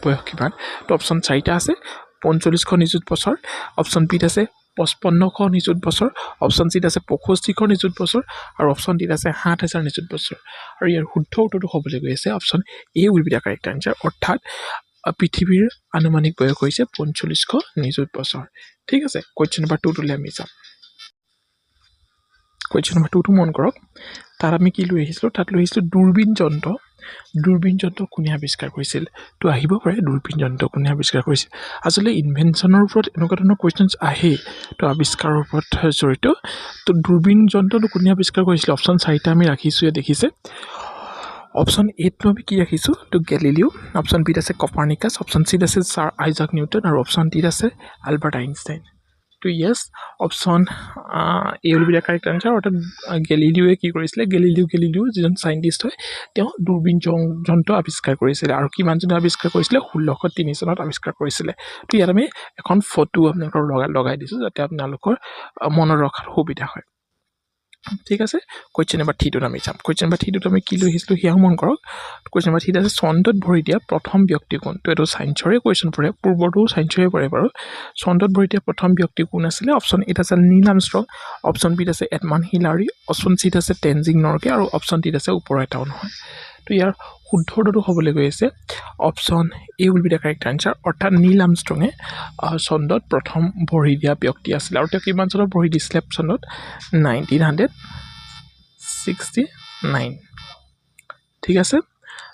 বয়স কিমান তো অপশ্যন 4টা আছে 4500 নিযুত বছৰ অপশ্যন বিত আছে 5500 নিযুত বছৰ অপশ্যন চিত আছে 6500 নিযুত বছৰ আৰু অপশ্যন ডিত আছে 7000 নিযুত বছৰ আৰু ইয়াৰ শুদ্ধ উত্তৰটো হ'বলৈ গৈ আছে option A will be the correct answer অৰ্থাৎ পৃথিৱীৰ আনুমানিক বয়স হৈছে 4500 নিযুত বছৰ ঠিক আছে কোৱেশ্চন নম্বৰ 2 টোলৈ আমি যাম কোৱেশ্চন নম্বৰ 2 টো মন কৰক তাত আমি কি লৈ আহিছিলো তাত লৈ আহিছিলো দূৰবীন যন্ত্ৰ কোনে আৱিষ্কাৰ কৰিছিল তো আহিব পাৰে দূৰবীন যন্ত্ৰ কোনে আৱিষ্কাৰ কৰিছিল আসলে ইনভেনশনৰ ওপৰত এনেকুৱা ধৰণৰ কোৱেশ্চনছ আহে তো আৱিষ্কাৰৰ ওপৰত জড়িত তো দূৰবীন যন্ত্ৰটো কোনে আৱিষ্কাৰ কৰিছিল অপশ্যন 4টা আমি ৰাখিছো ইয়াত দেখিছে অপশ্যন এটো আমি কি ৰাখিছো তো গেলিলিও অপশ্যন বিত আছে কপাৰ্নিকাছ অপশ্যন চিত আছে ছাৰ আইজাক নিউটন আৰু অপশ্যন ডিত আছে আলবাৰ্ট আইনষ্টাইন তো yes option A will be the correct answer অৰ্থাৎ গেলিলিওৱে কি কৰিছিলে গেলিলিও যিজন চাইণ্টিষ্ট হয় তেওঁ দূৰবীন যন্ত্ৰ আৱিষ্কাৰ কৰিছিলে আৰু কিমান জনে আৱিষ্কাৰ কৰিছিলে 1603 চনত আৱিষ্কাৰ কৰিছিলে তো ইয়াত আমি এখন ফটো আপোনালোকৰ লগাই দিছো যাতে আপোনালোকৰ মনত ৰখাৰ সুবিধা হয় ঠিক আছে কোৱেশ্চন নম্বৰ 3 টোত আমি যাম কোৱেশ্চন নম্বৰ 3 টোত আমি কি লৈ আহিছিলো হিয়া মন কৰক কোৱেশ্চন নম্বৰ 3 আছে চন্দ্ৰত ভৰি দিয়া প্ৰথম ব্যক্তি কোন তো এটো সায়েন্সৰে কোৱেশ্চন পৰে পূৰ্বটো সায়েন্সৰে পৰে বাৰু চন্দ্ৰত ভৰি দিয়া প্ৰথম ব্যক্তি কোন আছিলে অপশ্যন এ আছে নীল আৰ্মষ্ট্ৰং অপশ্যন বি আছে এডমাণ্ড হিলাৰী অপশ্যন চি আছে টেনজিং নৰগে আৰু অপশ্যন ডি আছে ওপৰটাও নহয় তো ইয়াৰ শুদ্ধ উত্তৰটো হ'বলৈ গৈ আছে option A will be the correct answer অৰ্থাৎ নীল আৰ্মষ্ট্ৰঙে চন্দ্ৰত প্ৰথম ভৰি দিয়া ব্যক্তি আছিল আৰু তেওঁ কিমান চনত ভৰি দিছিলে চন্দ্ৰত 1969 ঠিক আছে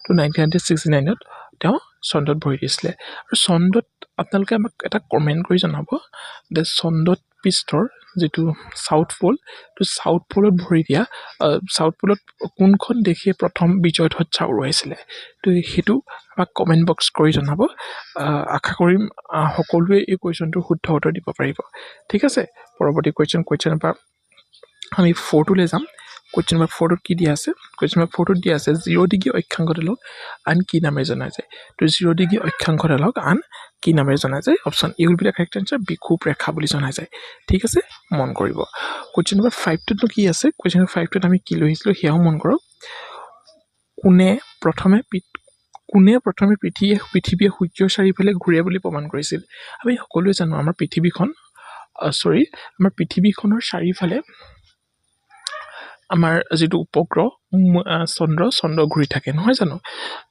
তো 1969ত তেওঁ চন্দ্ৰত ভৰি দিছিলে আৰু চন্দ্ৰত আপোনালোকে আমাক এটা কমেন্ট কৰি জনাব যে চন্দ্ৰত পৃষ্ঠৰ যেটো সাউথ পোল তো সাউথ পোলত ভৰি দিয়া সাউথ পোলত কোনখন দেশে প্ৰথম বিজয় ধ্বজা উৰুৱাইছিলে তো হেতু আমাক কমেন্ট বক্স কৰি জনাব আশা কৰিম সকলোৱে এই কোৱেশ্চনটোৰ শুদ্ধ উত্তৰ দিব পাৰিব ঠিক আছে পৰৱৰ্তী কোৱেশ্চন নম্বৰ আমি 4 টোলৈ যাম কোৱেশ্চন নম্বৰ 4 টোত কি দিয়া আছে কোৱেশ্চন নম্বৰ 4 টোত দিয়া আছে 0 ডিগ্ৰী অক্ষাংশ ঢালক আন কি নামে জনা যায় তো 0 ডিগ্ৰী অক্ষাংশ ঢালক আন কি নামে জনা যায় option A will be the correct answer বিক্ষোভ ৰেখা বুলি জনা যায় ঠিক আছে মন কৰিব কোৱেশ্চন নম্বৰ 5 টোত কি আছে কোৱেশ্চন নম্বৰ 5 টোত আমি কি লৈ আহিছিলো হিয়াও মন কৰক কোনে প্ৰথমে পৃথিৱীয়ে সূৰ্যৰ চাৰিওফালে ঘূৰে বুলি প্ৰমাণ কৰিছিল আমি সকলোৱে জানো আমাৰ পৃথিৱীখনৰ চাৰিওফালে আমাৰ যেটো উপগ্ৰহ চন্দ্ৰ ঘূৰি থাকে নহয় জানো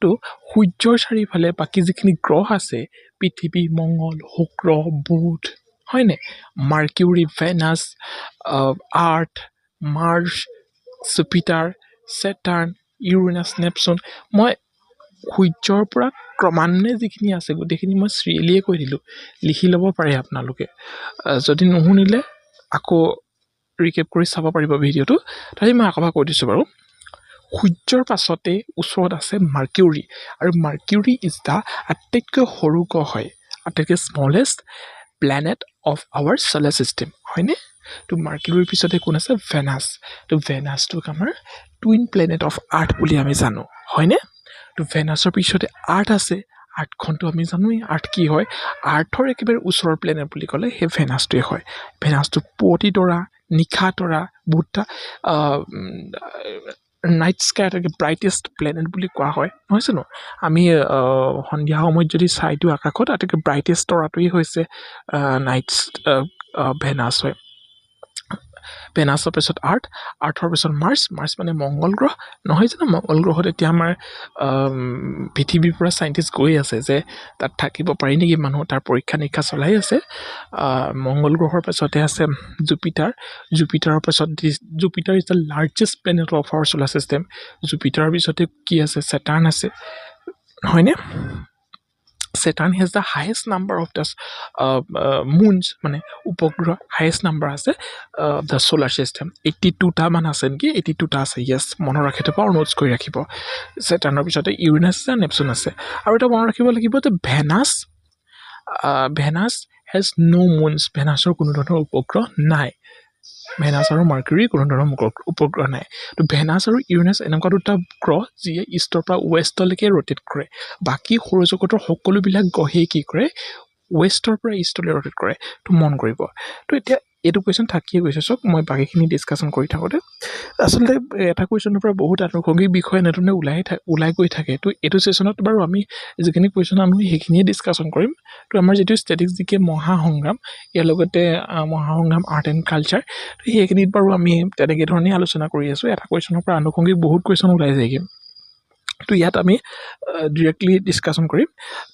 তো সূৰ্যৰ চাৰিওফালে বাকি যিখিনি গ্ৰহ আছে পৃথিৱী মংগল শুক্ৰ বুধ হয়নে মাৰ্কিউৰি ভেনাছ আৰ্থ মাৰ্চ জুপিটাৰ সেটাৰ্ন ইউৰেনাছ নেপচুন মই সূৰ্যৰ পৰা ক্ৰমান্বয়ে যিখিনি আছে গোটেইখিনি মই শ্ৰেণীয়ে কৈ দিলো লিখি ল'ব পাৰে আপোনালোকে যদি নুশুনিলে আকৌ ৰিকেপ কৰি চাব পাৰিব ভিডিঅটো তাই মই আকবা কৈ দিছো বাৰু সূৰ্যৰ পাছতে ওচৰত আছে মাৰ্কিউৰি আৰু মাৰ্কিউৰি ইজ দা আটাইতকৈ সৰু গ্ৰহ হয় আটাইতকৈ smallest planet of our solar system হয়নে তো মাৰ্কিউৰিৰ পিছতে কোন আছে ভেনাছ তো ভেনাছটোক আমাৰ টুইন প্লেনেট অফ আৰ্থ বুলি আমি জানো হয়নে তো ভেনাছৰ পিছতে আৰ্থ আছে আৰ্থখনটো আমি জানোই আৰ্থ কি হয় আৰ্থৰ একেবাৰে ওচৰৰ প্লেনেট বুলি ক'লে সেই ভেনাছটোৱে হয় ভেনাছটো পুৱতি তৰা নিশা তৰা বুধা নাইট স্কাই এটাকে ব্ৰাইটেষ্ট প্লেনেট বুলি কোৱা হয় নহয় জানো আমি সন্ধিয়া সময়ত যদি চাই দিওঁ আকাশত আটাইতকৈ ব্ৰাইটেষ্ট তৰাটোৱেই হৈছে নাইট ভেনাছ হয় ভেনাছৰ পিছত আৰ্থৰ পিছত মাৰ্চ মানে মংগল গ্ৰহ নহয় জানো মংগল গ্ৰহত এতিয়া আমাৰ পৃথিৱীৰ পৰা সাইন্টিষ্ট গৈ আছে যে তাত থাকিব পাৰি নেকি মানুহ তাৰ পৰীক্ষা নিৰীক্ষা চলাই আছে মংগল গ্ৰহৰ পিছতে আছে জুপিটাৰৰ পিছত Jupiter is the largest planet of our solar system জুপিটাৰৰ পিছতে কি আছে সেটাৰ্ন আছে হয়নে Saturn has the highest number of the moons মানে উপগ্ৰহ highest number আছে the solar system 82টা মান আছে নেকি 82টা আছে yes মনত ৰাখি থব আৰু নোটছ কৰি ৰাখিব Saturnৰ পিছতে ইউৰেনাছ আছে নেপচুন আছে আৰু এটা মনত ৰাখিব লাগিব যে ভেনাছ has no moons ভেনাছৰ কোনো ধৰণৰ উপগ্ৰহ নাই ভেনাছ আৰু মাৰ্কিউৰি কোনো ধৰণৰ উপগ্ৰহ নাই তো ভেনাছ আৰু ইউৰেনাছ এনেকুৱা দুটা গ্ৰহ যিয়ে ইষ্টৰ পৰা ৱেষ্টলৈকে ৰোটেট কৰে বাকি সৌৰজগতৰ সকলোবিলাক গ্ৰহে কি কৰে ৱেষ্টৰ পৰা ইষ্টলৈ ৰোটেট কৰে তো মন কৰিব তো এতিয়া এইটো কুৱেশ্যন থাকিয়ে গৈছে চাওক মই বাকীখিনি ডিছকাশ্যন কৰি থাকোঁতে আচলতে এটা কুৱেশ্যনৰ পৰা বহুত আনুষংগিক বিষয় এনেধৰণে ওলাই গৈ থাকে তো এইটো ছেশ্যনত বাৰু আমি যিখিনি কুৱেশ্যন আনো সেইখিনিয়ে ডিছকাশ্যন কৰিম তো আমাৰ যিটো ষ্টেটিক্স জিকে মহাসংগ্ৰাম ইয়াৰ লগতে মহাসংগ্ৰাম আৰ্ট এণ্ড কালচাৰ তো সেইখিনিত বাৰু আমি তেনেকৈ ধৰণেই আলোচনা কৰি আছোঁ এটা কুৱেশ্যনৰ পৰা আনুষংগিক বহুত কুৱেশ্যন ওলাই যায়গৈ তো ইয়াত আমি ডিৰেক্টলি ডিছকাশ্যন কৰিম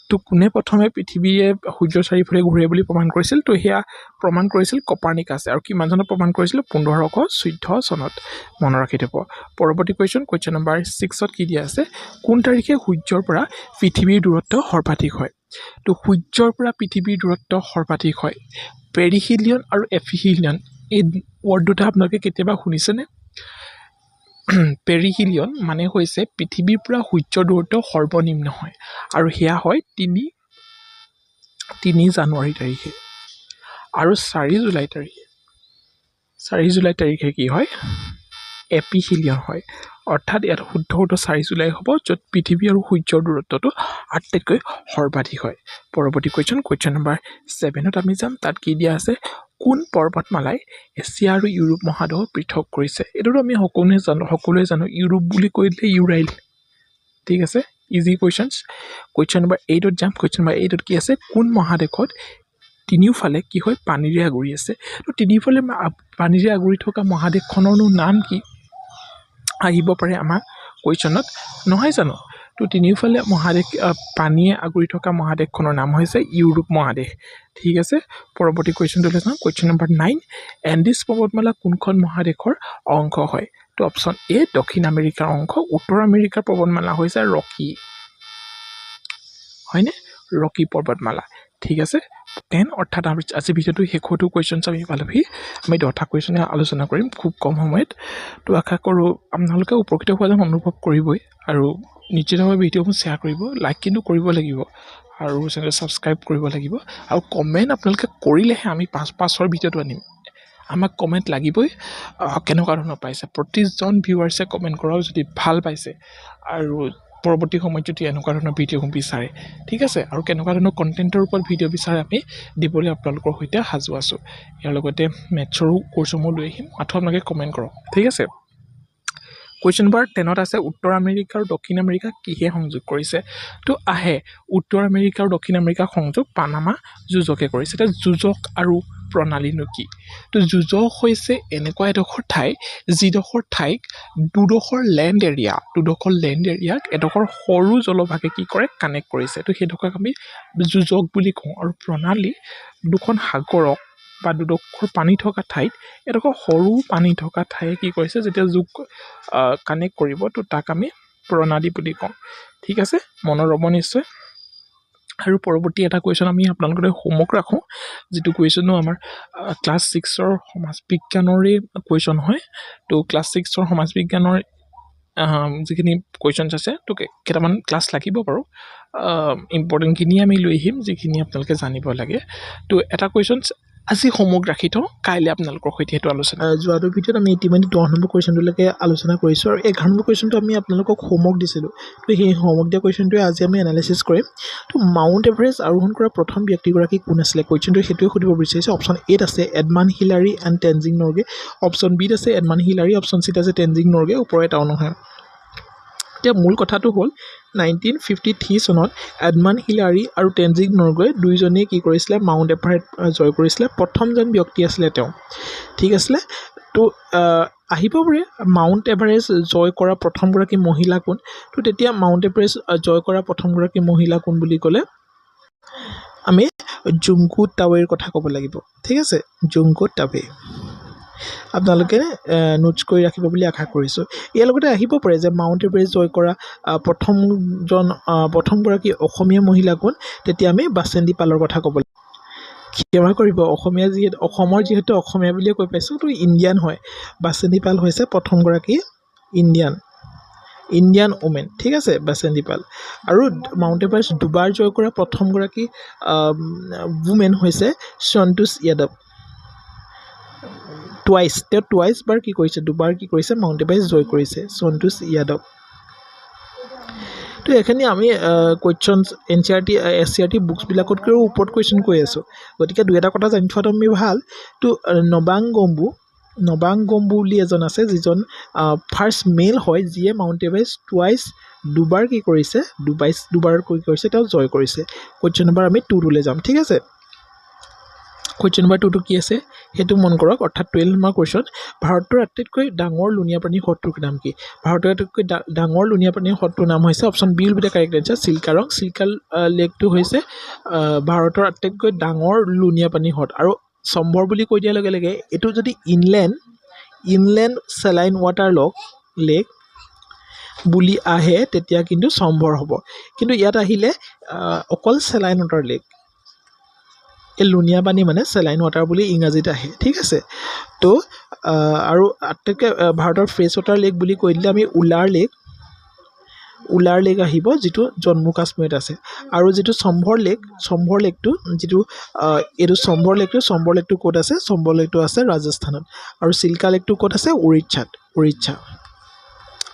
তো কোনে প্ৰথমে পৃথিৱীয়ে সূৰ্যৰ চাৰিওফালে ঘূৰে বুলি প্ৰমাণ কৰিছিল তো সেয়া প্ৰমাণ কৰিছিল কপাৰ্নিকাছে আৰু কিমান চনত প্ৰমাণ কৰিছিল 1514 চনত মনত ৰাখি থ'ব পৰৱৰ্তী কুৱেশ্যন নম্বৰ 6ত কি দিয়া আছে কোন তাৰিখে সূৰ্যৰ পৰা পৃথিৱীৰ দূৰত্ব সৰ্বাধিক হয় তো সূৰ্যৰ পৰা পৃথিৱীৰ দূৰত্ব সৰ্বাধিক হয় পেৰিহিলিয়ন আৰু এফিহিলিয়ন এই ৱৰ্ড দুটা আপোনালোকে কেতিয়াবা শুনিছেনে পেৰিহিলিয়ন মানে হৈছে পৃথিৱীৰ পৰা সূৰ্যৰ দূৰত্ব সৰ্বনিম্ন হয় আৰু সেয়া হয় 3 জানুৱাৰী তাৰিখে আৰু 4 জুলাই তাৰিখে কি হয় এপিহিলিয়ন হয় অৰ্থাৎ ইয়াত শুদ্ধ 4 জুলাই হ'ব য'ত পৃথিৱী আৰু সূৰ্যৰ দূৰত্বটো আটাইতকৈ সৰ্বাধিক হয় পৰৱৰ্তী কুৱেশ্যন নম্বৰ 7ত আমি যাম তাত কি দিয়া আছে কোন পৰ্বতমালাই এছিয়া আৰু ইউৰোপ মহাদেশ পৃথক কৰিছে এইটোতো আমি সকলোৱে জানো ইউৰোপ বুলি কৈ দিলে ইউৰাইল ঠিক আছে ইজি কুৱেশ্যন নম্বৰ 8ত যাম কুৱেশ্যন নম্বৰ 8ত কি আছে কোন মহাদেশত তিনিওফালে কি হয় পানীৰে আগুৰি আছে তো তিনিওফালে পানীৰে আগুৰি থকা মহাদেশখনৰনো নাম কি আহিব পাৰে আমাৰ কুৱেশ্যনত নহয় জানো তো তিনিওফালে পানীয়ে আগুৰি থকা মহাদেশখনৰ নাম হৈছে ইউৰোপ মহাদেশ ঠিক আছে পৰৱৰ্তী কুৱেশ্যনটোলৈ যাওঁ কুৱেশ্যন নম্বৰ 9 এণ্ডিছ পৰ্বতমালা কোনখন মহাদেশৰ অংশ হয় তো অপশ্যন এ দক্ষিণ আমেৰিকাৰ অংশ উত্তৰ আমেৰিকাৰ পৰ্বতমালা হৈছে ৰকি হয়নে ৰকি পৰ্বতমালা ঠিক আছে 10 অৰ্থাৎ আজি ভিডিঅ'টো শেষতো কুৱেশ্যনছ আমি পালোহি আমি 10টা কুৱেশ্যনে আলোচনা কৰিম খুব কম সময়ত তো আশা কৰোঁ আপোনালোকে উপকৃত হোৱা যেন অনুভৱ কৰিবই আৰু নিশ্চিতভাৱে ভিডিঅ'বোৰ শ্বেয়াৰ কৰিব লাইক কিন্তু কৰিব লাগিব আৰু চেনেল ছাবস্ক্ৰাইব কৰিব লাগিব আৰু কমেণ্ট আপোনালোকে কৰিলেহে আমি পাছৰ ভিডিঅ'টো আনিম আমাক কমেণ্ট লাগিবই কেনেকুৱা ধৰণৰ পাইছে প্ৰতিজন ভিউৱাৰ্ছে কমেণ্ট কৰক যদি ভাল পাইছে আৰু পৰৱৰ্তী সময়ত যদি এনেকুৱা ধৰণৰ ভিডিঅ' বিচাৰে ঠিক আছে আৰু কেনেকুৱা ধৰণৰ কণ্টেণ্টৰ ওপৰত ভিডিঅ' বিচাৰে আমি দিবলৈ আপোনালোকৰ সৈতে সাজু আছোঁ ইয়াৰ লগতে মেথছৰো কোৰ্চসমূহ লৈ আহিম মাথো আপোনালোকে কমেণ্ট কৰক ঠিক আছে কুৱেশ্যন নম্বৰ 10ত আছে উত্তৰ আমেৰিকা আৰু দক্ষিণ আমেৰিকা কিহে সংযোগ কৰিছে তো আহে উত্তৰ আমেৰিকা আৰু দক্ষিণ আমেৰিকা সংযোগ পানামা যোজকে কৰিছে এতিয়া যোজক আৰু প্ৰণালীনো কি তো যোজক হৈছে এনেকুৱা এডোখৰ ঠাই যিডোখৰ ঠাইক দুডোখৰ লেণ্ড এৰিয়াক এডোখৰ সৰু জলভাগে কি কৰে কানেক্ট কৰিছে তো সেইডোখৰক আমি যোজক বুলি কওঁ আৰু প্ৰণালী দুখন সাগৰক বা দুডোখৰ পানী থকা ঠাইত এডোখৰ সৰু পানী থকা ঠায়ে কি কৰিছে যেতিয়া যোগ কানেক্ট কৰিব তো তাক আমি প্ৰণালী বুলি কওঁ ঠিক আছে মনত ৰ'ব নিশ্চয় আৰু পৰৱৰ্তী এটা কুৱেশ্যন আমি আপোনালোকৰ হোমৱৰ্ক ৰাখোঁ যিটো কুৱেশ্যনো আমাৰ ক্লাছ 6ৰ সমাজ বিজ্ঞানৰে কুৱেশ্যন হয় তো ক্লাছ 6ৰ সমাজ বিজ্ঞানৰ যিখিনি কুৱেশ্যনছ আছে তো কেইটামান ক্লাছ লাগিব বাৰু ইম্পৰ্টেণ্টখিনি আমি লৈ আহিম যিখিনি আপোনালোকে জানিব লাগে তো এটা কুৱেশ্যনছ আজি হোমৱৰ্ক ৰাখি থওঁ কাইলৈ আপোনালোকৰ সৈতে সেইটো আলোচনা যোৱাটো ভিডিঅ'ত আমি ইতিমধ্যে 10 নম্বৰ কুৱেশ্যনটোলৈকে আলোচনা কৰিছোঁ আৰু 11 নম্বৰ কুৱেশ্যনটো আমি আপোনালোকক হোমৱৰ্ক দিছিলোঁ তো সেই হোমৱৰ্ক দিয়া কুৱেশ্যনটোৱে আজি আমি এনালাইচিছ কৰিম তো মাউণ্ট এভাৰেষ্ট আৰোহণ কৰা প্ৰথম ব্যক্তিগৰাকী কোন আছিলে কুৱেশ্যনটো সেইটোৱে সুধিব বিচাৰিছে অপশ্যন এত আছে Edmund Hillary and Tenzing Norgay option বিত আছে এডমাণ্ড হিলাৰী অপশ্যন চিত আছে টেনজিং নৰ্গে ওপৰৰ এটাও নহয় এতিয়া মূল কথাটো হ'ল 1953 চনত এডমাণ্ড হিলাৰী আৰু টেনজিং নৰ্গে দুইজনেই কি কৰিছিলে মাউণ্ট এভাৰেষ্ট জয় কৰিছিলে প্ৰথমজন ব্যক্তি আছিলে তেওঁ ঠিক আছিলে তো আহিব পাৰে মাউণ্ট এভাৰেষ্ট জয় কৰা প্ৰথমগৰাকী মহিলা কোন তো তেতিয়া মাউণ্ট এভাৰেষ্ট জয় কৰা প্ৰথমগৰাকী মহিলা কোন বুলি ক'লে আমি জুংকো টাৱেৰ কথা ক'ব লাগিব ঠিক আছে জুংকো টাৱে আপোনালোকে নোটছ কৰি ৰাখিব বুলি আশা কৰিছোঁ ইয়াৰ লগতে আহিব পাৰে যে মাউণ্ট এভাৰেষ্ট জয় কৰা প্ৰথমগৰাকী অসমীয়া মহিলা কোন তেতিয়া আমি বাচেন্দি পালৰ কথা ক'ব লাগিব ক্ষমা কৰিব অসমৰ যিহেতু অসমীয়া বুলিয়ে কৈ পাইছোঁ তো ইণ্ডিয়ান হয় বাচেন্দি পাল হৈছে প্ৰথমগৰাকী ইণ্ডিয়ান ওমেন ঠিক আছে বাচেন্দি পাল আৰু মাউণ্ট এভাৰেষ্ট দুবাৰ জয় কৰা প্ৰথমগৰাকী ওমেন হৈছে সন্তোষ যাদৱ টুৱাইছ বাৰ কি কৰিছে দুবাৰ কি কৰিছে মাউণ্ট এভাৰেষ্ট জয় কৰিছে সন্তোষ যাদৱ তো এখিনি আমি কুৱেশ্যনছ NCERT SCERT বুকছবিলাকতকৈও ওপৰত কুৱেশ্যন কৈ আছোঁ গতিকে দুই এটা কথা জানি থোৱাটো আমি ভাল তো নবাং গম্বু বুলি এজন আছে যিজন ফাৰ্ষ্ট মেল হয় যিয়ে মাউণ্ট এভাৰেষ্ট দুবাৰ কি কৰিছে দুবাৰ কি কৰিছে তেওঁ জয় কৰিছে কুৱেশ্যন নম্বৰ আমি 2 যাম ঠিক আছে কুৱেশ্যন নম্বৰ 2 কি আছে সেইটো মন কৰক অৰ্থাৎ 12 নম্বৰ কুৱেশ্যন ভাৰতৰ আটাইতকৈ ডাঙৰ লুণীয়া প্ৰাণীৰ হ্ৰদটোৰ নাম কি ভাৰতৰ আটাইতকৈ ডাঙৰ লুণীয়া প্ৰাণীৰ হ্ৰদটোৰ নাম হৈছে option B will be the correct answer Chilika লেকটো হৈছে ভাৰতৰ আটাইতকৈ ডাঙৰ লুণীয়া প্ৰাণীৰ হ্ৰদ আৰু সম্ভৰ বুলি কৈ দিয়াৰ লগে লগে এইটো যদি ইনলেণ্ড চেলাইন ৱাটাৰ লেক বুলি আহে তেতিয়া কিন্তু সম্ভৰ হ'ব কিন্তু ইয়াত আহিলে অকল চেলাইন ৱাটাৰ লেক এই লুণীয়া পানী মানে চেলাইন ৱাটাৰ বুলি ইংৰাজীত আহে ঠিক আছে তো আৰু আটাইতকৈ ভাৰতৰ ফ্ৰেছ ৱাটাৰ লেক বুলি কৈ দিলে আমি উলাৰ লেক আহিব যিটো জম্মু কাশ্মীৰত আছে আৰু যিটো সম্ভৰ লেকটো যিটো এইটো সম্ভৰ লেকটো ক'ত আছে সম্ভৰ লেকটো আছে ৰাজস্থানত আৰু চিল্কা লেকটো ক'ত আছে উৰিষ্যা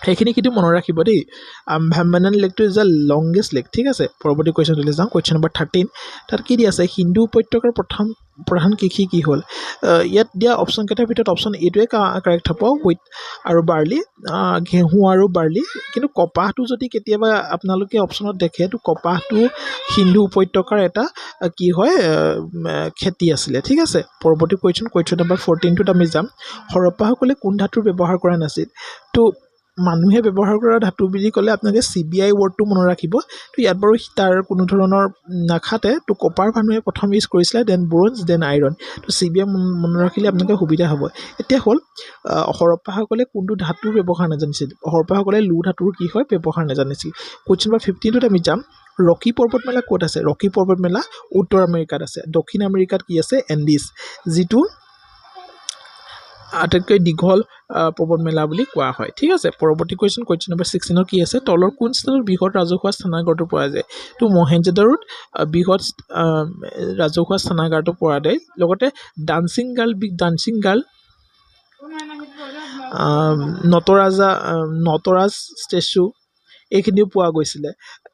সেইখিনি কিন্তু মনত ৰাখিব দেই ভাম্বানান লেকটো ইজ দ্য লংগেষ্ট লেক ঠিক আছে পৰৱৰ্তী কুৱেশ্যনলৈ যাওঁ কুৱেশ্যন নম্বৰ 13 তাত কি দিয়া আছে হিন্দু উপত্যকাৰ প্ৰধান কৃষি কি হ'ল ইয়াত দিয়া অপশ্যনকেইটাৰ ভিতৰত অপশ্যন এইটোৱে কাৰেক্ট হ'ব হুইট আৰু বাৰ্লি ঘেঁহু আৰু বাৰ্লি কিন্তু কপাহটো যদি কেতিয়াবা আপোনালোকে অপশ্যনত দেখে তো কপাহটো হিন্দু উপত্যকাৰ এটা কি হয় খেতি আছিলে ঠিক আছে পৰৱৰ্তী কুৱেশ্যন নম্বৰ 14টোত আমি যাম হৰপ্পাসকলে কোন ধাতুৰ ব্যৱহাৰ কৰা নাছিল তো মানুহে ব্যৱহাৰ কৰা ধাতু বুলি ক'লে আপোনালোকে CBI ৱৰ্ডটো মনত ৰাখিব তো ইয়াত বাৰু তাৰ কোনো ধৰণৰ নাখাতে তো কপাৰ মানুহে প্ৰথম ইউজ কৰিছিলে দেন ব্ৰঞ্জ দেন আইৰণ তো CBI মনত ৰাখিলে আপোনালোকে সুবিধা হ'ব এতিয়া হ'ল হৰপ্পাসকলে কোনটো ধাতুৰ ব্যৱহাৰ নাজানিছিল হৰপ্পাসকলে লো ধাতুৰ কি হয় ব্যৱহাৰ নাজানিছিল কুৱেশ্যন নম্বৰ 15টোত আমি যাম ৰকি পৰ্বতমালা ক'ত আছে ৰকি পৰ্বতমালা উত্তৰ আমেৰিকাত আছে দক্ষিণ আমেৰিকাত কি আছে এণ্ডিজ যিটো আটাইতকৈ দীঘল পৰ্বতমালা বুলি কোৱা হয় ঠিক আছে পৰৱৰ্তী কুৱেশ্যন নম্বৰ 16 কি আছে তলৰ কোন স্থানত বৃহৎ ৰাজহুৱা স্থানাগাৰটো পোৱা যায় তো মহেঞ্জোদাৰোত বৃহৎ ৰাজহুৱা স্থানাগাৰটো পোৱা যায় লগতে ডান্সিং গাৰ্ল নটৰাজ ষ্টেচু এইখিনিও পোৱা গৈছিলে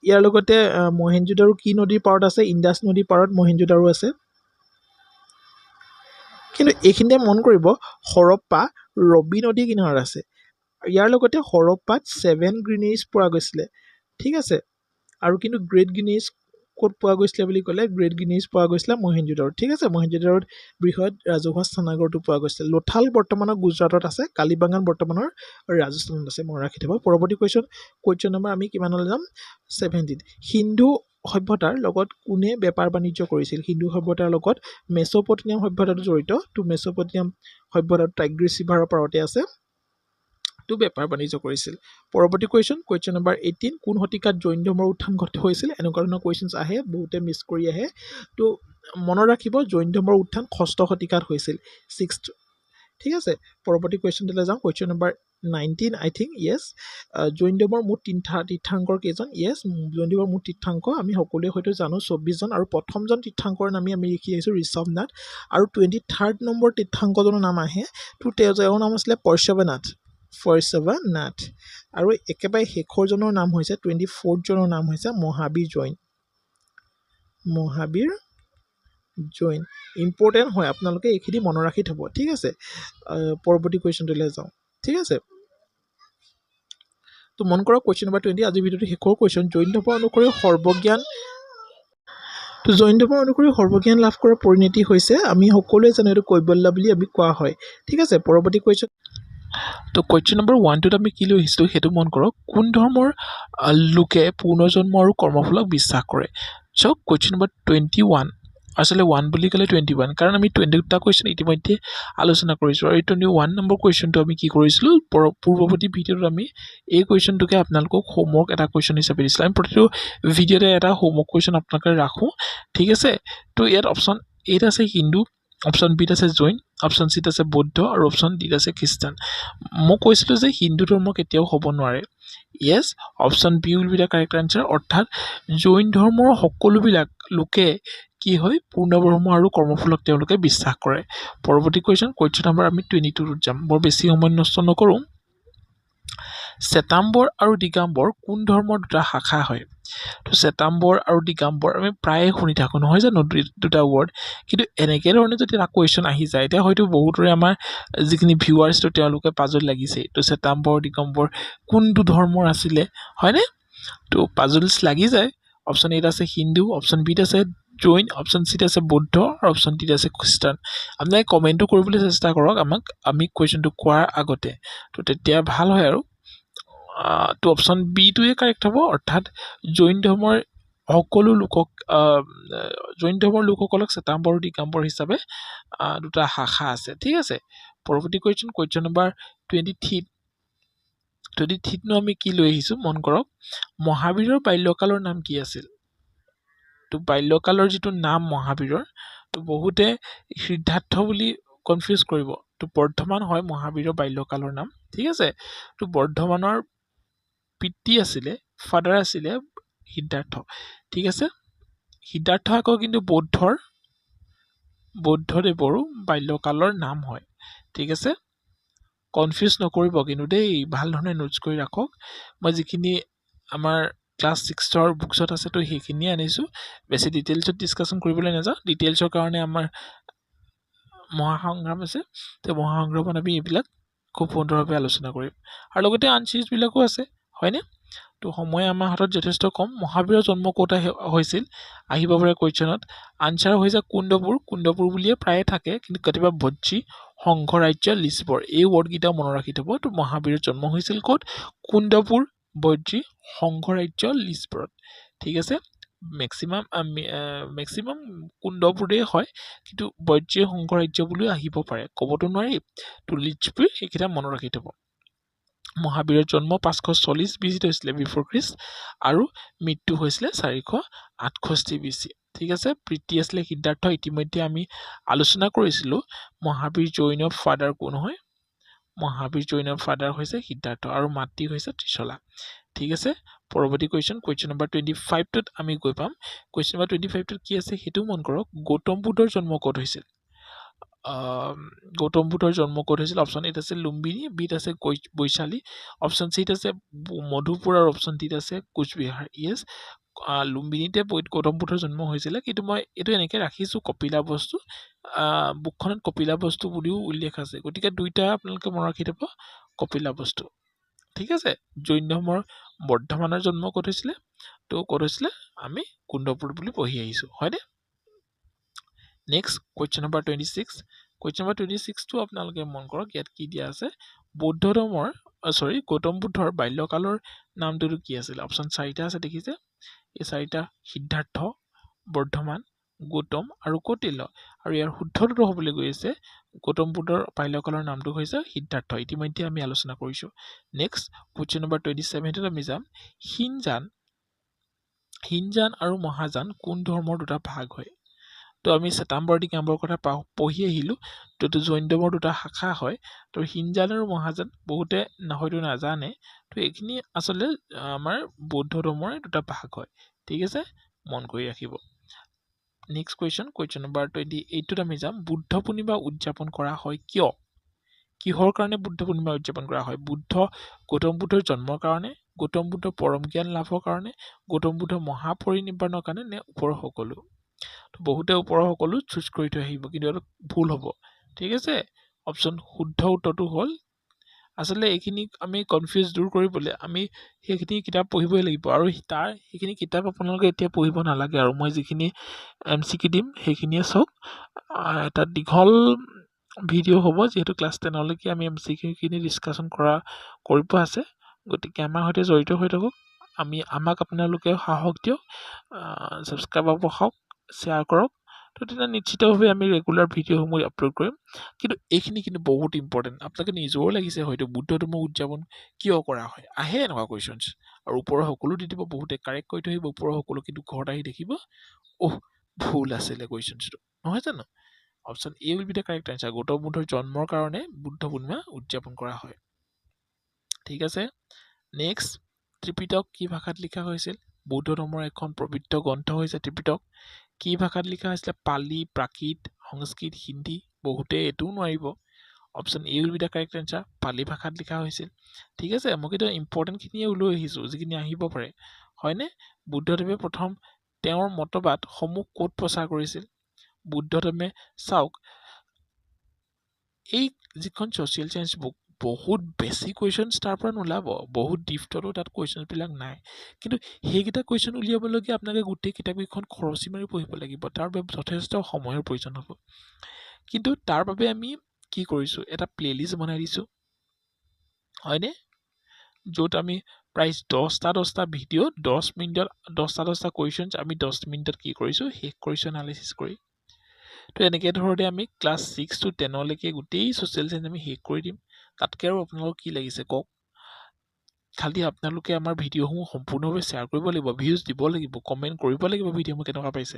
ইয়াৰ লগতে মহেঞ্জোদাৰো কি নদীৰ পাৰত আছে ইণ্ডাছ নদীৰ পাৰত মহেঞ্জোদাৰো আছে কিন্তু এইখিনিতে মন কৰিব হৰপ্পা ৰবি নদী কিনাৰত আছে ইয়াৰ লগতে হৰপ্পাত 7 গ্ৰিনেজ পোৱা গৈছিলে ঠিক আছে আৰু কিন্তু গ্ৰেট গ্ৰিনেজ ক'ত পোৱা গৈছিলে বুলি ক'লে গ্ৰেট গ্ৰিনেজ পোৱা গৈছিলে মহেঞ্জোদাৰোত ঠিক আছে মহেঞ্জোদাৰোত বৃহৎ ৰাজহুৱা স্থানাগাৰটো পোৱা গৈছিলে লোথাল বৰ্তমানৰ গুজৰাটত আছে কালিবাগান বৰ্তমানৰ ৰাজস্থানত আছে মনত ৰাখি থ'ব পৰৱৰ্তী কুৱেশ্যন নম্বৰ আমি কিমানলৈ যাম 17 হিন্দু সভ্যতাৰ লগত কোনে বেপাৰ বাণিজ্য কৰিছিল হিন্দু সভ্যতাৰ লগত মেছ'পটেমিয়াম সভ্যতাটো জড়িত তো মেছ'পটেমিয়াম সভ্যতাটো টাইগ্ৰিছ ৰিভাৰৰ পাৰতে আছে তো বেপাৰ বাণিজ্য কৰিছিল পৰৱৰ্তী কুৱেশ্যন নম্বৰ 18 কোন শতিকাত জৈন ধৰ্মৰ উত্থান হৈছিল এনেকুৱা ধৰণৰ কুৱেশ্যনছ আহে বহুতে মিছ কৰি আহে তো মনত ৰাখিব জৈন ধৰ্মৰ উত্থান 6ষ্ঠ শতিকাত হৈছিল 6th ঠিক আছে পৰৱৰ্তী কুৱেশ্যনলৈ যাওঁ কুৱেশ্যন নম্বৰ 19 আই থিংক য়েছ জৈন ধৰ্মৰ মুঠ তীৰ্থংকৰ কেইজন য়েছ জৈন ধৰ্মৰ মুঠ তীৰ্থংকৰ আমি সকলোৱে হয়তো জানো 24 জন আৰু প্ৰথমজন তীৰ্থংকৰ নামি আমি লিখি আহিছোঁ ঋষভনাথ আৰু 23rd নম্বৰ তীৰ্থংকৰজনৰ নাম আহে তো তেওঁৰ নাম আছিলে পৰ্শৱনাথ আৰু একেবাৰে শেষৰজনৰ নাম হৈছে 24th জনৰ নাম হৈছে মহাবীৰ জৈন ইম্পৰ্টেণ্ট হয় আপোনালোকে এইখিনি মনত ৰাখি থ'ব ঠিক আছে পৰৱৰ্তী কুৱেশ্যনটোলৈ যাওঁ ঠিক আছে তো মন কৰক কুৱেশ্যন নম্বৰ 20 আজিৰ ভিডিঅ'টো শেষৰ কুৱেশ্যন জৈন ধৰ্ম অনুসৰি সৰ্বজ্ঞান লাভ কৰাৰ পৰিণতি হৈছে আমি সকলোৱে জানো এইটো কৈবল্য বুলি আমি কোৱা হয় ঠিক আছে পৰৱৰ্তী কুৱেশ্যন তো কুৱেশ্যন নম্বৰ 1টোত আমি কি লৈ আহিছিলোঁ সেইটো মন কৰক কোন ধৰ্মৰ লোকে পুনৰ্জন্ম আৰু কৰ্মফলক বিশ্বাস কৰে চ' কুৱেশ্যন নম্বৰ 21 আচলতে 1 বুলি ক'লে 21 কাৰণ আমি 22টা কুৱেশ্যন ইতিমধ্যে আলোচনা কৰিছোঁ আৰু 21 নম্বৰ কুৱেশ্যনটো আমি কি কৰিছিলোঁ পূৰ্বৱৰ্তী ভিডিঅ'টোত আমি এই কুৱেশ্যনটোকে আপোনালোকক হোমৱৰ্ক এটা কুৱেশ্যন হিচাপে দিছিলোঁ আমি প্ৰতিটো ভিডিঅ'তে এটা হোমৱৰ্ক কুৱেশ্যন আপোনালোকে ৰাখোঁ ঠিক আছে তো ইয়াত অপশ্যন এত আছে হিন্দু অপশ্যন বিত আছে জৈন অপশ্যন চিত আছে বৌদ্ধ আৰু অপশ্যন ডিত আছে খ্ৰীষ্টান মই কৈছিলোঁ যে হিন্দু ধৰ্ম কেতিয়াও হ'ব নোৱাৰে yes option B will be the correct answer অৰ্থাৎ জৈন ধৰ্মৰ সকলোবিলাক লোকে কি হয় পূৰ্ণব্ৰহ্ম আৰু কৰ্মফলক তেওঁলোকে বিশ্বাস কৰে পৰৱৰ্তী কুৱেশ্যন নম্বৰ আমি 22টোত যাম বৰ বেছি সময় নষ্ট নকৰোঁ শ্বেতাম্বৰ আৰু দিগম্বৰ কোন ধৰ্মৰ দুটা শাখা হয় তো শ্বেতাম্বৰ আৰু দিগম্বৰ আমি প্ৰায়ে শুনি থাকোঁ নহয় জানো দুটা ৱৰ্ড কিন্তু এনেকৈ ধৰণে যদি এটা কুৱেশ্যন আহি যায় এতিয়া হয়তো বহুতৰে আমাৰ যিখিনি ভিউৱাৰ্ছটো তেওঁলোকে পাজল লাগিছে তো শ্বেতাম্বৰ দিগম্বৰ কোনটো ধৰ্মৰ আছিলে হয়নে তো পাজলছ লাগি যায় অপশ্যন এত আছে হিন্দু অপশ্যন বিত আছে জৈন অপশ্যন চিত আছে বৌদ্ধ আৰু অপশ্যন ডিত আছে খ্ৰীষ্টান আপোনালোকে কমেণ্টটো কৰিবলৈ চেষ্টা কৰক আমি কুৱেশ্যনটো কোৱাৰ আগতে তো তেতিয়া ভাল হয় আৰু তো অপশ্যন বিটোৱে কাৰেক্ট হ'ব অৰ্থাৎ জৈন ধৰ্মৰ সকলো লোকক জৈন ধৰ্মৰ লোকসকলক শ্বেতাম্বৰ আৰু দিগম্বৰ হিচাপে দুটা শাখা আছে ঠিক আছে পৰৱৰ্তী কুৱেশ্যন নম্বৰ 23 আমি কি লৈ আহিছোঁ মন কৰক মহাবীৰৰ বাল্যকালৰ নাম কি আছিল তো বাল্যকালৰ যিটো নাম মহাবীৰৰ তো বহুতে সিদ্ধাৰ্থ বুলি কনফিউজ কৰিব তো বৰ্ধমান হয় মহাবীৰৰ বাল্যকালৰ নাম ঠিক আছে তো বৰ্ধমানৰ পিতৃ আছিলে ফাদাৰ আছিলে সিদ্ধাৰ্থ ঠিক আছে সিদ্ধাৰ্থ আকৌ কিন্তু বৌদ্ধদেৱৰো বাল্যকালৰ নাম হয় ঠিক আছে কনফিউজ নকৰিব কিন্তু দেই ভাল ধৰণে নোটছ কৰি ৰাখক মই যিখিনি আমাৰ ক্লাছ 6ৰ বুকছত আছে তো সেইখিনিয়ে আনিছোঁ বেছি ডিটেইলছত ডিছকাশ্যন কৰিবলৈ নাযাওঁ ডিটেইলছৰ কাৰণে আমাৰ মহাসংগ্ৰাম আছে তো মহাসংগ্ৰামত আমি এইবিলাক খুব সুন্দৰভাৱে আলোচনা কৰিম আৰু লগতে আন চিৰিজবিলাকো আছে হয়নে তো সময় আমাৰ হাতত যথেষ্ট কম মহাবীৰৰ জন্ম ক'ত হৈছিল আহিব পাৰে কুৱেশ্যনত আনচাৰ হৈছে কুণ্ডপুৰ বুলিয়ে প্ৰায়ে থাকে কিন্তু কেতিয়াবা ভজ্জী সংঘৰাজ্য লিছবৰ এই ৱৰ্ডকেইটাও মনত ৰাখি থ'ব তো মহাবীৰৰ জন্ম হৈছিল ক'ত কুণ্ডপুৰ ভজ্জী সংঘৰাজ্য লিছবৰত ঠিক আছে মেক্সিমাম কুণ্ডপুৰেই হয় কিন্তু বজ্ৰী সংঘৰাজ্য বুলিও আহিব পাৰে ক'বতো নোৱাৰি তো লিছবুৰ এইকেইটা মনত ৰাখি থ'ব মহাবীৰৰ জন্ম 540 BC হৈছিলে বিফৰ খ্ৰীষ্ট আৰু মৃত্যু হৈছিলে 468 BC ঠিক আছে প্ৰীতি আছিলে সিদ্ধাৰ্থ ইতিমধ্যে আমি আলোচনা কৰিছিলোঁ মহাবীৰ জৈনৰ ফাদাৰ কোন হয় মহাবীৰ জৈনৰ ফাদাৰ হৈছে সিদ্ধাৰ্থ আৰু মাতৃ হৈছে ত্ৰিশলা ঠিক আছে পৰৱৰ্তী কুৱেশ্যন নম্বৰ 25টোত আমি গৈ পাম কুৱেশ্যন নম্বৰ 25টোত কি আছে সেইটো মন কৰক গৌতম বুদ্ধৰ জন্ম ক'ত হৈছিল গৌতম বুদ্ধৰ জন্ম ক'ত হৈছিল অপশ্যন এত আছে লুম্বিনী বিত আছে বৈশালী অপশ্যন চিত আছে মধুপুৰ আৰু অপশ্যন ডিত আছে কোচবিহাৰ ইয়েছ লুম্বিনীতে গৌতম বুদ্ধৰ জন্ম হৈছিলে কিন্তু মই এইটো এনেকৈ ৰাখিছোঁ কপিলা বস্তু বুকখনত কপিলা বস্তু বুলিও উল্লেখ আছে গতিকে দুইটা আপোনালোকে মনত ৰাখি থ'ব কপিলা বস্তু ঠিক আছে জৈন ধৰ্মৰ বৰ্ধমানৰ জন্ম ক'ত হৈছিলে তো ক'ত হৈছিলে আমি কুণ্ডপুৰ বুলি পঢ়ি আহিছোঁ হয়নে নেক্সট কুৱেশ্যন নম্বৰ 26টো আপোনালোকে মন কৰক ইয়াত কি দিয়া আছে গৌতম বুদ্ধৰ বাল্যকালৰ নামটোতো কি আছিল অপশ্যন 4টা আছে দেখিছে এই 4টা সিদ্ধাৰ্থ বৰ্ধমান গৌতম আৰু কৌটিল্য আৰু ইয়াৰ শুদ্ধটোতো হ'বলৈ গৈ আছে গৌতম বুদ্ধৰ বাল্যকালৰ নামটো হৈছে সিদ্ধাৰ্থ ইতিমধ্যে আমি আলোচনা কৰিছোঁ নেক্সট কুৱেশ্যন নম্বৰ 27ত আমি যাম হীনযান আৰু মহাযান কোন ধৰ্মৰ দুটা ভাগ হয় তো আমি শ্বেতাম্বৰ দিগম্বৰ কথা পঢ়ি আহিলোঁ তো জৈন ধৰ্মৰ দুটা শাখা হয় তো হীনযান আৰু মহাযান বহুতে হয়তো নাজানে তো এইখিনি আচলতে আমাৰ বৌদ্ধ ধৰ্মৰ দুটা ভাগ হয় ঠিক আছে মন কৰি ৰাখিব নেক্সট কুৱেশ্যন নম্বৰ 28টোত আমি যাম বুদ্ধ পূৰ্ণিমা উদযাপন কৰা হয় কিহৰ কাৰণে বুদ্ধ পূৰ্ণিমা উদযাপন কৰা হয় গৌতম বুদ্ধৰ জন্মৰ কাৰণে গৌতম বুদ্ধ পৰম জ্ঞান লাভৰ কাৰণে গৌতম বুদ্ধ মহাপৰিনিৰ্বাণৰ কাৰণে নে ওপৰৰ সকলো বহুতে ওপৰৰ সকলো চুজ কৰি থৈ আহিব কিন্তু এইটো ভুল হ'ব ঠিক আছে অপশ্যন শুদ্ধ উত্তৰটো হ'ল আচলতে এইখিনি আমি কনফিউজ দূৰ কৰিবলৈ আমি সেইখিনি কিতাপ পঢ়িবই লাগিব আৰু সেইখিনি কিতাপ আপোনালোকে এতিয়া পঢ়িব নালাগে আৰু মই যিখিনি MCQ দিম সেইখিনিয়ে চাওক এটা দীঘল ভিডিঅ' হ'ব যিহেতু ক্লাছ 10লৈকে আমি MCQখিনি ডিছকাশ্যন কৰিব আছে গতিকে আমাৰ সৈতে জড়িত হৈ থাকক আমাক আপোনালোকে সাহস দিয়ক ছাবস্ক্ৰাইবাৰ বঢ়াওক শ্বেয়াৰ কৰক তো তেতিয়া নিশ্চিতভাৱে আমি ৰেগুলাৰ ভিডিঅ'সমূহ আপলোড কৰিম কিন্তু এইখিনি কিন্তু বহুত ইম্পৰ্টেণ্ট আপোনালোকে নিজৰো লাগিছে হয়তো বুদ্ধ ধৰ্ম উদযাপন কিয় কৰা হয় আহে এনেকুৱা কুৱেশ্যনছ আৰু ওপৰৰ সকলো দি দিব বহুতে কাৰেক্ট কৰি থৈ আহিব ওপৰৰ সকলো কিন্তু ঘৰত আহি দেখিব ভুল আছিলে কুৱেশ্যনছটো নহয় জানো option A will be the correct answer Gautam বুদ্ধৰ জন্মৰ কাৰণে বুদ্ধ পূৰ্ণিমা উদযাপন কৰা হয় ঠিক আছে নেক্সট ত্ৰিপিটক কি ভাষাত লিখা হৈছিল বৌদ্ধ ধৰ্মৰ এখন পবিত্ৰ গ্ৰন্থ হৈছে ত্ৰিপিটক কি ভাষাত লিখা হৈছিলে পালি প্ৰাকৃত সংস্কৃত হিন্দী বহুতে এইটোও নোৱাৰিব option A will be the correct answer. পালি ভাষাত লিখা হৈছিল। ঠিক আছে, মই কিন্তু ইম্পৰ্টেণ্টখিনিয়ে ওলাই আহিছোঁ যিখিনি আহিব পাৰে, হয়নে? বুদ্ধদেৱে প্ৰথম তেওঁৰ মতবাদসমূহ ক'ত প্ৰচাৰ কৰিছিল? বুদ্ধদেৱে চাওক, এই যিখন ছ'চিয়েল চায়েন্স বুক বহুত বেছি কুৱেশ্যনছ তাৰ পৰা নোলাব, বহুত ডিফ্টতো তাত কুৱেশ্যনছবিলাক নাই, কিন্তু সেইকেইটা কুৱেশ্যন উলিয়াবলগীয়া আপোনালোকে গোটেই কিতাপকেইখন খৰচি মাৰি পঢ়িব লাগিব, তাৰ বাবে যথেষ্ট সময়ৰ প্ৰয়োজন হ'ব। কিন্তু তাৰ বাবে আমি কি কৰিছোঁ, এটা প্লেলিষ্ট বনাই দিছোঁ, হয়নে? য'ত আমি প্ৰায় 10টা ভিডিঅ' 10 মিনিটত 10টা কুৱেশ্যনছ আমি 10 মিনিটত কি কৰিছোঁ, শেষ কৰিছোঁ এনালিচিছ কৰি। তো এনেকৈ ধৰণে আমি ক্লাছ 6 to 10লৈকে গোটেই ছ'চিয়েল চায়েন্স আমি শেষ কৰি দিম। তাতকৈ আৰু আপোনালোকক কি লাগিছে কওক? খালি আপোনালোকে আমাৰ ভিডিঅ'সমূহ সম্পূৰ্ণভাৱে শ্বেয়াৰ কৰিব লাগিব, ভিউজ দিব লাগিব, কমেণ্ট কৰিব লাগিব ভিডিঅ'সমূহ কেনেকুৱা পাইছে,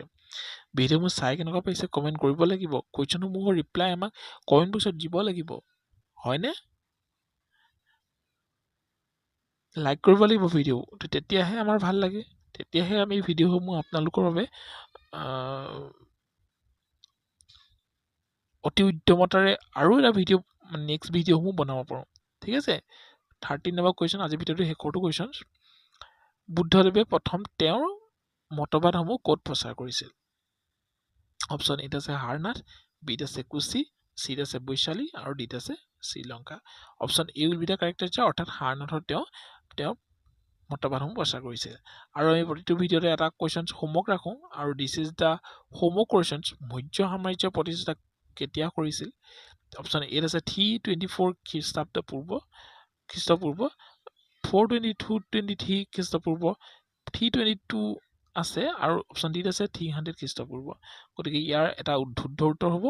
ভিডিঅ'সমূহ চাই কেনেকুৱা পাইছে কমেণ্ট কৰিব লাগিব, কুৱেশ্যনসমূহৰ ৰিপ্লাই আমাক কমেণ্ট বক্সত দিব লাগিব, হয়নে? লাইক কৰিব লাগিব ভিডিঅ', তেতিয়াহে আমাৰ ভাল লাগে, তেতিয়াহে আমি ভিডিঅ'সমূহ আপোনালোকৰ বাবে অতি উদ্যমতাৰে আৰু এটা ভিডিঅ' নেক্সট ভিডিঅ'সমূহ বনাব পাৰোঁ। ঠিক আছে, 13 নম্বৰ কুৱেশ্যন, আজিৰ ভিডিঅ'টো শেষৰটো কুৱেশ্যন। বুদ্ধদেৱে প্ৰথম তেওঁৰ মতবাদসমূহ ক'ত প্ৰচাৰ কৰিছিল? অপশ্যন এত আছে হাৰনাথ, বিত আছে কোচি, চিত আছে বৈশালী আৰু ডিত আছে Sri Lanka. Option A will be the correct answer, অৰ্থাৎ হাৰনাথৰ তেওঁ মতবাদসমূহ প্ৰচাৰ কৰিছিল। আৰু আমি প্ৰতিটো ভিডিঅ'তে এটা কুৱেশ্যনছ হোমৱৰ্ক ৰাখোঁ, আৰু this is the homework questions. Maurya সাম্ৰাজ্যৰ প্ৰতিষ্ঠা কেতিয়া কৰিছিল? অপশ্যন এত আছে 324 খ্ৰীষ্টপূৰ্ব, 422-23 খ্ৰীষ্টপূৰ্ব, 322 আছে, আৰু অপশ্যন ডিত আছে 300 খ্ৰীষ্টপূৰ্ব। গতিকে ইয়াৰ এটা শুদ্ধ উত্তৰ হ'ব,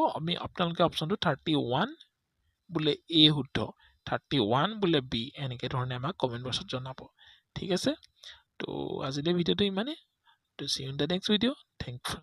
আপোনালোকে অপশ্যনটো 31 বোলে এ শুদ্ধ, 31 বোলে বি, এনেকৈ ধৰণে আমাক কমেণ্ট বক্সত জনাব। ঠিক আছে, তো আজিলৈ ভিডিঅ'টো ইমানেই। So see you in the next video'. Thank U.